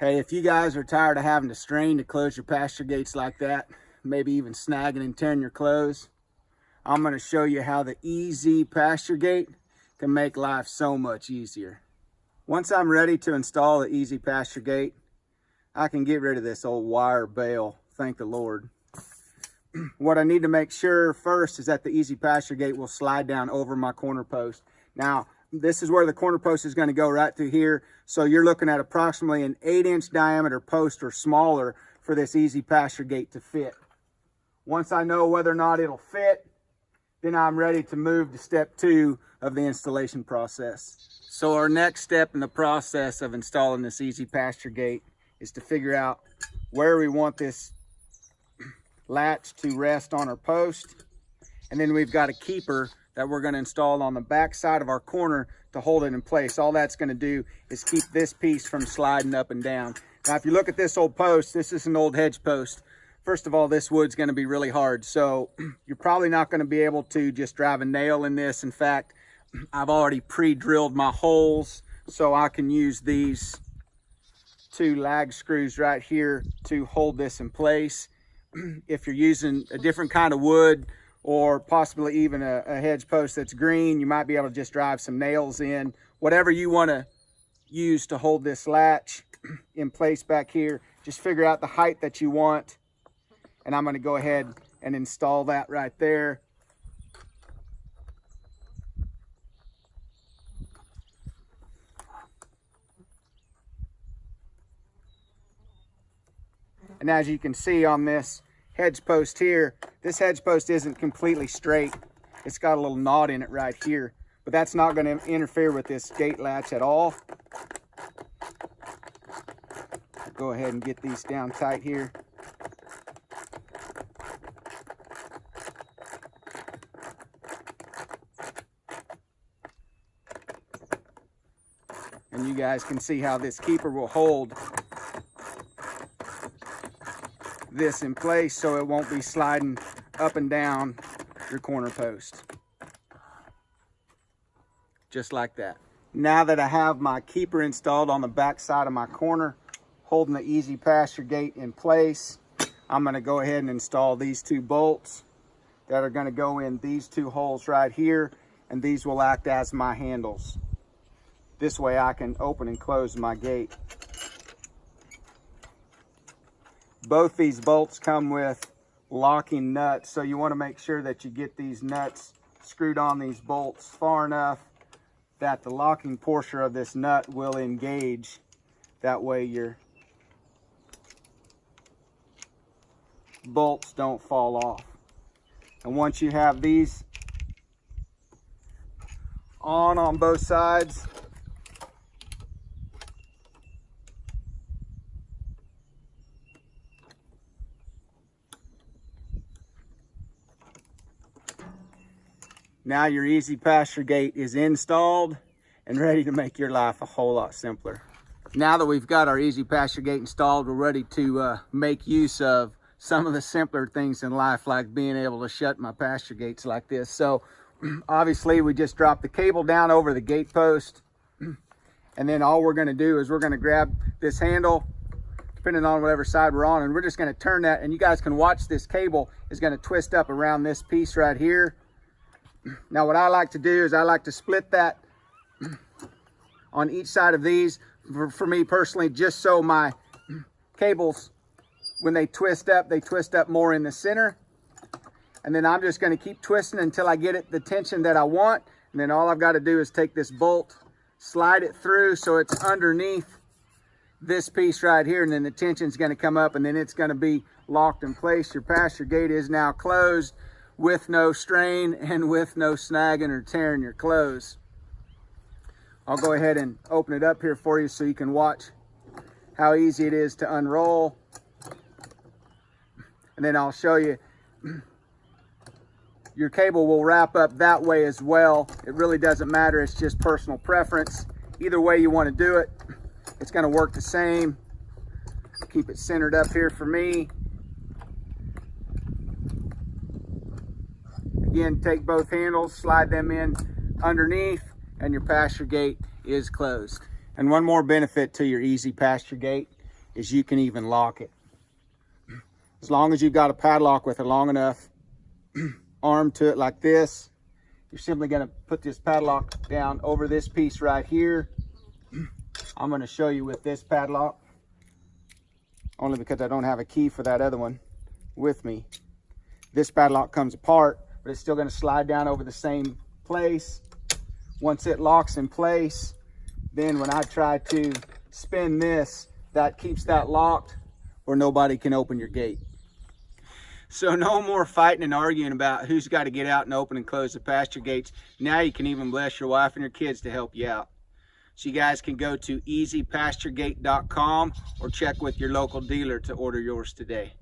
Hey, if you guys are tired of having to strain to close your pasture gates like that, maybe even snagging and tearing your clothes, I'm going to show you how the easy pasture gate can make life so much easier. Once I'm ready to install the easy pasture gate, I can get rid of this old wire bale, thank the Lord. What I need to make sure first is that the easy pasture gate will slide down over my corner post. Now, this is where the corner post is going to go, right through here. So you're looking at approximately an 8-inch diameter post or smaller for this easy pasture gate to fit. Once I know whether or not it'll fit, then I'm ready to move to step 2 of the installation process. So our next step in the process of installing this easy pasture gate is to figure out where we want this latch to rest on our post. And then we've got a keeper that we're going to install on the back side of our corner to hold it in place. All that's going to do is keep this piece from sliding up and down. Now, if you look at this old post, this is an old hedge post. First of all, this wood's going to be really hard, so you're probably not going to be able to just drive a nail in this. In fact, I've already pre-drilled my holes, so I can use these 2 lag screws right here to hold this in place. If you're using a different kind of wood, or possibly even a hedge post that's green, you might be able to just drive some nails in. Whatever you want to use to hold this latch in place back here, just figure out the height that you want. And I'm going to go ahead and install that right there. And as you can see on this hedge post here, this hedge post isn't completely straight. It's got a little knot in it right here, but that's not going to interfere with this gate latch at all. Go ahead and get these down tight here. And you guys can see how this keeper will hold this in place so it won't be sliding up and down your corner post. Just like that. Now that I have my keeper installed on the back side of my corner, holding the easy pasture gate in place, I'm going to go ahead and install these 2 bolts that are going to go in these 2 holes right here, and these will act as my handles. This way I can open and close my gate. Both these bolts come with locking nuts, so you want to make sure that you get these nuts screwed on these bolts far enough that the locking portion of this nut will engage. That way your bolts don't fall off. And once you have these on both sides, now your easy pasture gate is installed and ready to make your life a whole lot simpler. Now that we've got our easy pasture gate installed, we're ready to make use of some of the simpler things in life, like being able to shut my pasture gates like this. So obviously we just drop the cable down over the gate post, and then all we're going to do is we're going to grab this handle, depending on whatever side we're on, and we're just going to turn that, and you guys can watch this cable is going to twist up around this piece right here. Now what I like to do is I like to split that on each side of these, for me personally, just so my cables, when they twist up more in the center. And then I'm just going to keep twisting until I get it the tension that I want. And then all I've got to do is take this bolt, slide it through so it's underneath this piece right here, and then the tension's going to come up, and then it's going to be locked in place. Your pasture gate is now closed with no strain and with no snagging or tearing your clothes. I'll go ahead and open it up here for you so you can watch how easy it is to unroll. And then I'll show you, your cable will wrap up that way as well. It really doesn't matter, it's just personal preference. Either way you want to do it, it's going to work the same. Keep it centered up here for me. Again, take both handles, slide them in underneath, and your pasture gate is closed. And one more benefit to your easy pasture gate, is you can even lock it. As long as you've got a padlock with a long enough arm to it like this, you're simply going to put this padlock down over this piece right here. I'm going to show you with this padlock, only because I don't have a key for that other one with me. This padlock comes apart, but it's still going to slide down over the same place. Once it locks in place, then when I try to spin this, that keeps that locked where nobody can open your gate. So no more fighting and arguing about who's got to get out and open and close the pasture gates. Now you can even bless your wife and your kids to help you out. So you guys can go to easypasturegate.com or check with your local dealer to order yours today.